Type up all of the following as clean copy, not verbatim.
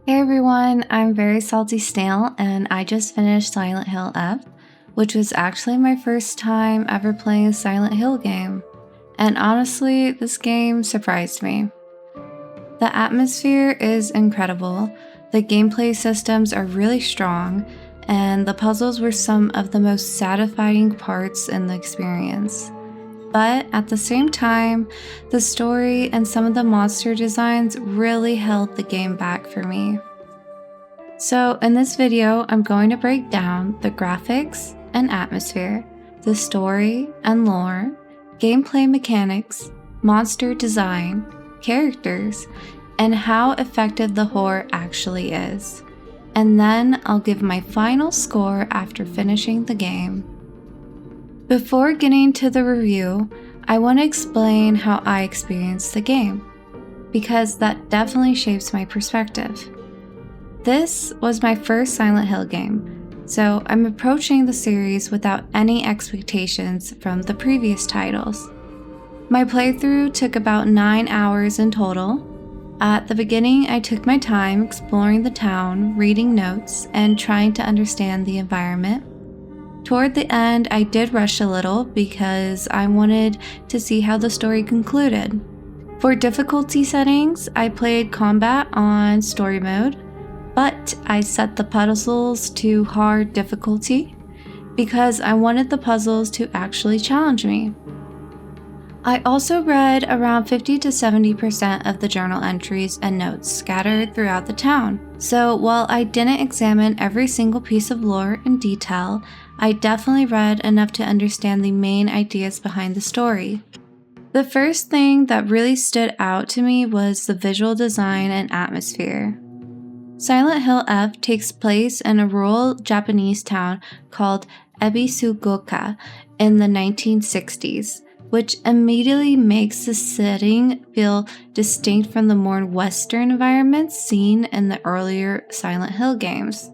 Hey everyone, I'm Very Salty Snail, and I just finished Silent Hill F, which was actually my first time ever playing a Silent Hill game. And honestly, this game surprised me. The atmosphere is incredible, the gameplay systems are really strong, and the puzzles were some of the most satisfying parts in the experience. But at the same time, the story and some of the monster designs really held the game back for me. So in this video, I'm going to break down the graphics and atmosphere, the story and lore, gameplay mechanics, monster design, characters, and how effective the horror actually is. And then I'll give my final score after finishing the game. Before getting to the review, I want to explain how I experienced the game, because that definitely shapes my perspective. This was my first Silent Hill game, so I'm approaching the series without any expectations from the previous titles. My playthrough took about 9 hours in total. At the beginning, I took my time exploring the town, reading notes, and trying to understand the environment. Toward the end, I did rush a little because I wanted to see how the story concluded. For difficulty settings, I played combat on story mode, but I set the puzzles to hard difficulty because I wanted the puzzles to actually challenge me. I also read around 50 to 70% of the journal entries and notes scattered throughout the town. So while I didn't examine every single piece of lore in detail, I definitely read enough to understand the main ideas behind the story. The first thing that really stood out to me was the visual design and atmosphere. Silent Hill F takes place in a rural Japanese town called Ebisugoka in the 1960s, which immediately makes the setting feel distinct from the more Western environments seen in the earlier Silent Hill games.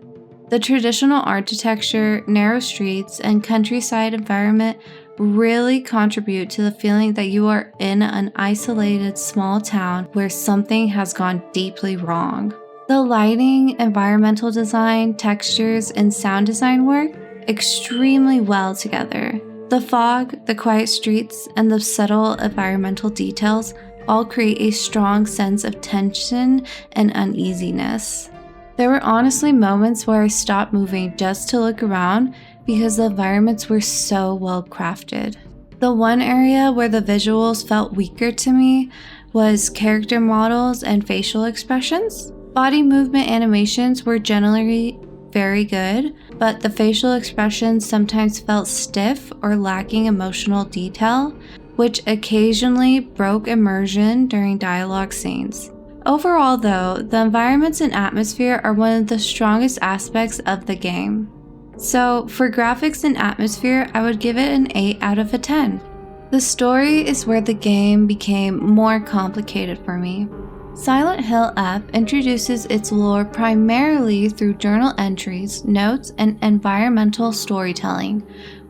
The traditional architecture, narrow streets, and countryside environment really contribute to the feeling that you are in an isolated small town where something has gone deeply wrong. The lighting, environmental design, textures, and sound design work extremely well together. The fog, the quiet streets, and the subtle environmental details all create a strong sense of tension and uneasiness. There were honestly moments where I stopped moving just to look around because the environments were so well crafted. The one area where the visuals felt weaker to me was character models and facial expressions. Body movement animations were generally very good, but the facial expressions sometimes felt stiff or lacking emotional detail, which occasionally broke immersion during dialogue scenes. Overall though, the environments and atmosphere are one of the strongest aspects of the game. So for graphics and atmosphere, I would give it an 8 out of 10. The story is where the game became more complicated for me. Silent Hill F introduces its lore primarily through journal entries, notes, and environmental storytelling,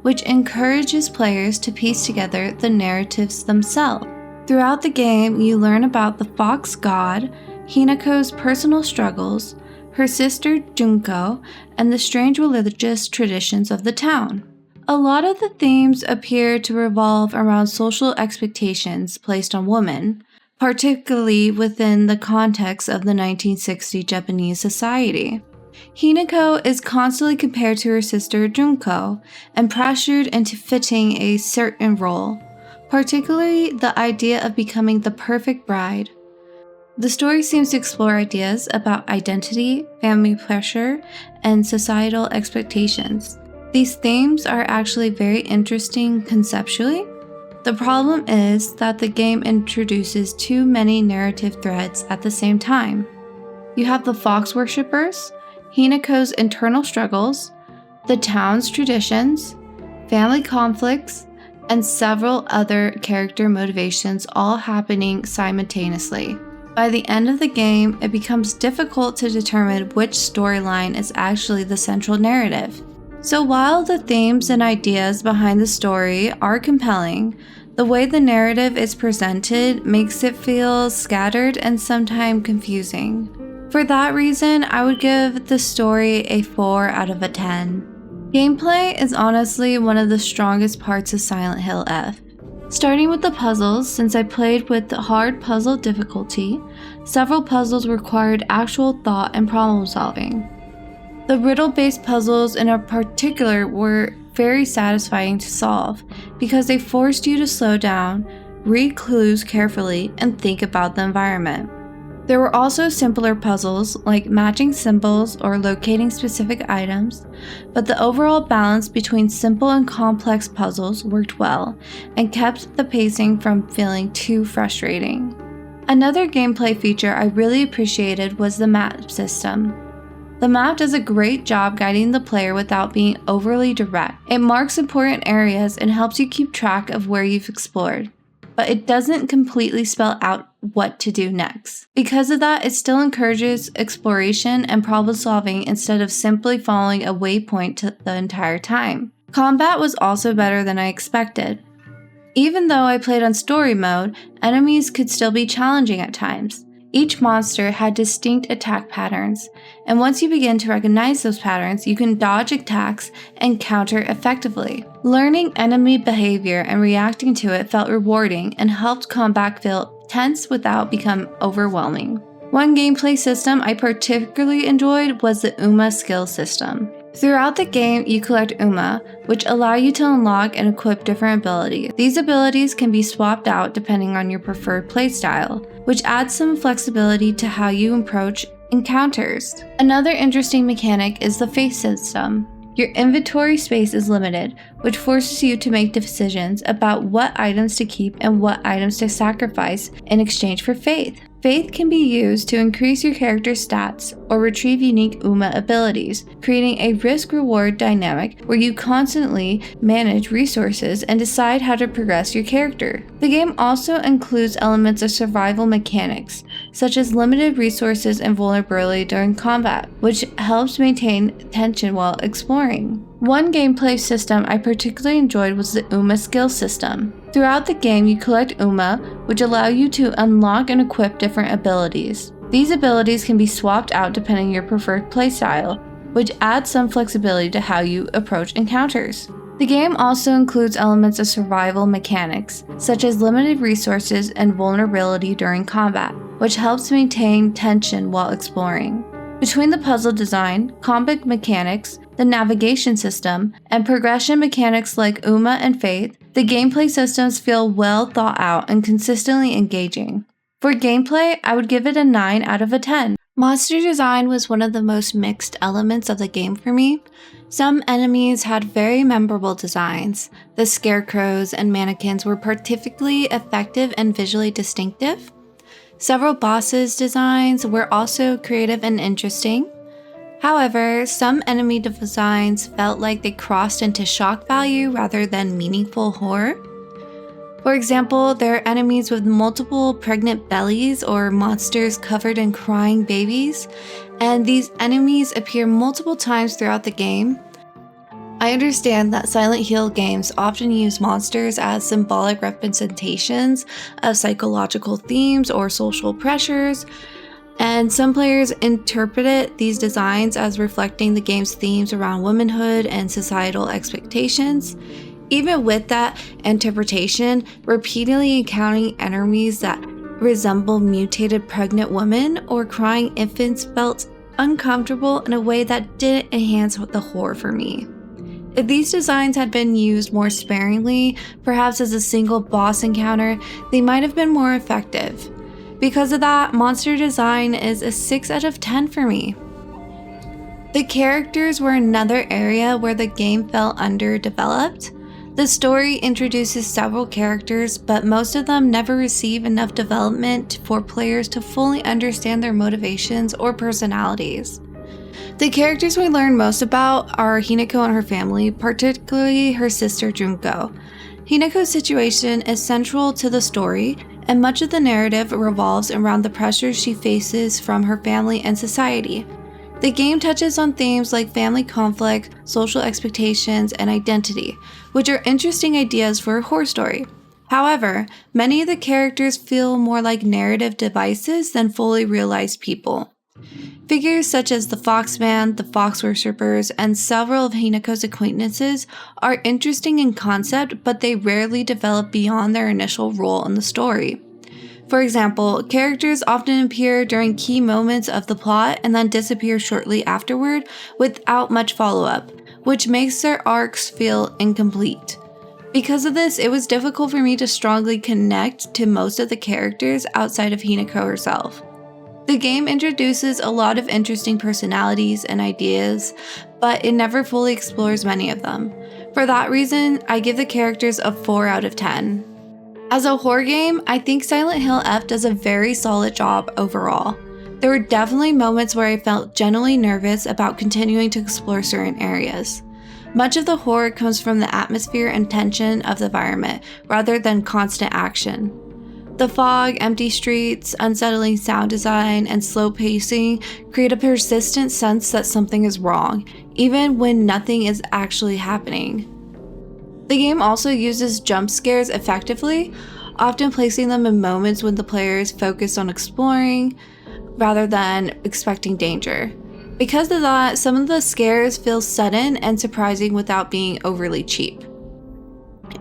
which encourages players to piece together the narratives themselves. Throughout the game, you learn about the fox god, Hinako's personal struggles, her sister Junko, and the strange religious traditions of the town. A lot of the themes appear to revolve around social expectations placed on women, particularly within the context of the 1960 Japanese society. Hinako is constantly compared to her sister Junko and pressured into fitting a certain role, particularly the idea of becoming the perfect bride. The story seems to explore ideas about identity, family pressure, and societal expectations. These themes are actually very interesting conceptually. The problem is that the game introduces too many narrative threads at the same time. You have the fox worshippers, Hinako's internal struggles, the town's traditions, family conflicts, and several other character motivations all happening simultaneously. By the end of the game, it becomes difficult to determine which storyline is actually the central narrative. So while the themes and ideas behind the story are compelling, the way the narrative is presented makes it feel scattered and sometimes confusing. For that reason, I would give the story a 4 out of a 10. Gameplay is honestly one of the strongest parts of Silent Hill F. Starting with the puzzles, since I played with the hard puzzle difficulty, several puzzles required actual thought and problem solving. The riddle-based puzzles in particular were very satisfying to solve because they forced you to slow down, read clues carefully, and think about the environment. There were also simpler puzzles like matching symbols or locating specific items, but the overall balance between simple and complex puzzles worked well and kept the pacing from feeling too frustrating. Another gameplay feature I really appreciated was the map system. The map does a great job guiding the player without being overly direct. It marks important areas and helps you keep track of where you've explored, but it doesn't completely spell out what to do next. Because of that, it still encourages exploration and problem solving instead of simply following a waypoint the entire time. Combat was also better than I expected. Even though I played on story mode, enemies could still be challenging at times. Each monster had distinct attack patterns, and once you begin to recognize those patterns, you can dodge attacks and counter effectively. Learning enemy behavior and reacting to it felt rewarding and helped combat feel tense without becoming overwhelming. One gameplay system I particularly enjoyed was the UMA skill system. Throughout the game, you collect UMA, which allow you to unlock and equip different abilities. These abilities can be swapped out depending on your preferred playstyle, which adds some flexibility to how you approach encounters. Another interesting mechanic is the faith system. Your inventory space is limited, which forces you to make decisions about what items to keep and what items to sacrifice in exchange for faith. Faith can be used to increase your character's stats or retrieve unique UMA abilities, creating a risk-reward dynamic where you constantly manage resources and decide how to progress your character. The game also includes elements of survival mechanics, such as limited resources and vulnerability during combat, which helps maintain tension while exploring. One gameplay system I particularly enjoyed was the UMA skill system. Throughout the game, you collect UMA, which allow you to unlock and equip different abilities. These abilities can be swapped out depending on your preferred playstyle, which adds some flexibility to how you approach encounters. The game also includes elements of survival mechanics, such as limited resources and vulnerability during combat, which helps maintain tension while exploring. Between the puzzle design, combat mechanics, the navigation system, and progression mechanics like UMA and Faith, the gameplay systems feel well thought out and consistently engaging. For gameplay, I would give it a 9 out of a 10. Monster design was one of the most mixed elements of the game for me. Some enemies had very memorable designs. The scarecrows and mannequins were particularly effective and visually distinctive. Several bosses' designs were also creative and interesting. However, some enemy designs felt like they crossed into shock value rather than meaningful horror. For example, there are enemies with multiple pregnant bellies or monsters covered in crying babies, and these enemies appear multiple times throughout the game. I understand that Silent Hill games often use monsters as symbolic representations of psychological themes or social pressures, and some players interpret these designs as reflecting the game's themes around womanhood and societal expectations. Even with that interpretation, repeatedly encountering enemies that resemble mutated pregnant women or crying infants felt uncomfortable in a way that didn't enhance the horror for me. If these designs had been used more sparingly, perhaps as a single boss encounter, they might have been more effective. Because of that, monster design is a 6 out of 10 for me. The characters were another area where the game felt underdeveloped. The story introduces several characters, but most of them never receive enough development for players to fully understand their motivations or personalities. The characters we learn most about are Hinako and her family, particularly her sister Junko. Hinako's situation is central to the story, and much of the narrative revolves around the pressures she faces from her family and society. The game touches on themes like family conflict, social expectations, and identity, which are interesting ideas for a horror story. However, many of the characters feel more like narrative devices than fully realized people. Figures such as the Foxman, the Fox Worshippers, and several of Hinako's acquaintances are interesting in concept, but they rarely develop beyond their initial role in the story. For example, characters often appear during key moments of the plot and then disappear shortly afterward without much follow-up, which makes their arcs feel incomplete. Because of this, it was difficult for me to strongly connect to most of the characters outside of Hinako herself. The game introduces a lot of interesting personalities and ideas, but it never fully explores many of them. For that reason, I give the characters a 4 out of 10. As a horror game, I think Silent Hill F does a very solid job overall. There were definitely moments where I felt genuinely nervous about continuing to explore certain areas. Much of the horror comes from the atmosphere and tension of the environment, rather than constant action. The fog, empty streets, unsettling sound design, and slow pacing create a persistent sense that something is wrong, even when nothing is actually happening. The game also uses jump scares effectively, often placing them in moments when the player is focused on exploring rather than expecting danger. Because of that, some of the scares feel sudden and surprising without being overly cheap.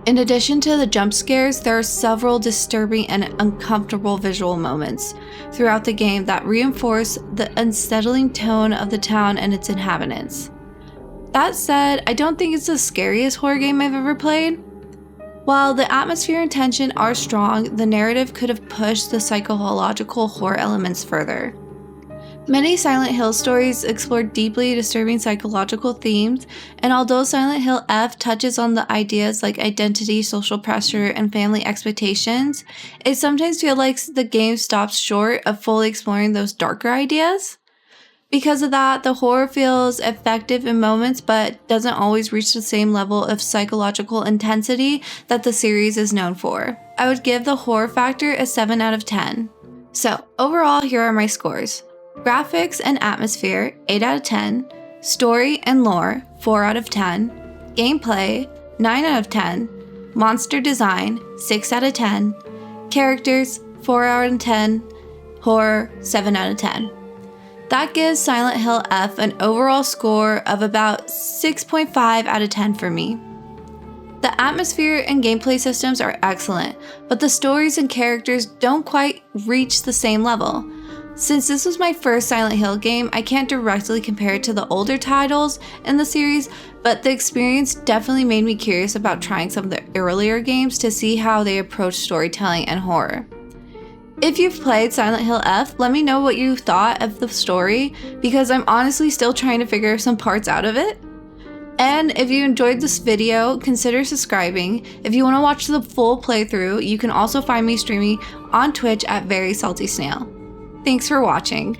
In addition to the jump scares, there are several disturbing and uncomfortable visual moments throughout the game that reinforce the unsettling tone of the town and its inhabitants. That said, I don't think it's the scariest horror game I've ever played. While the atmosphere and tension are strong, the narrative could have pushed the psychological horror elements further. Many Silent Hill stories explore deeply disturbing psychological themes, and although Silent Hill F touches on the ideas like identity, social pressure, and family expectations, it sometimes feels like the game stops short of fully exploring those darker ideas. Because of that, the horror feels effective in moments but doesn't always reach the same level of psychological intensity that the series is known for. I would give the horror factor a 7 out of 10. So, overall, here are my scores. Graphics and atmosphere, 8 out of 10. Story and lore, 4 out of 10. Gameplay, 9 out of 10. Monster design, 6 out of 10. Characters, 4 out of 10. Horror, 7 out of 10. That gives Silent Hill F an overall score of about 6.5 out of 10 for me. The atmosphere and gameplay systems are excellent, but the stories and characters don't quite reach the same level. Since this was my first Silent Hill game, I can't directly compare it to the older titles in the series, but the experience definitely made me curious about trying some of the earlier games to see how they approach storytelling and horror. If you've played Silent Hill F, let me know what you thought of the story, because I'm honestly still trying to figure some parts out of it. And if you enjoyed this video, consider subscribing. If you want to watch the full playthrough, you can also find me streaming on Twitch at Very Salty Snail. Thanks for watching.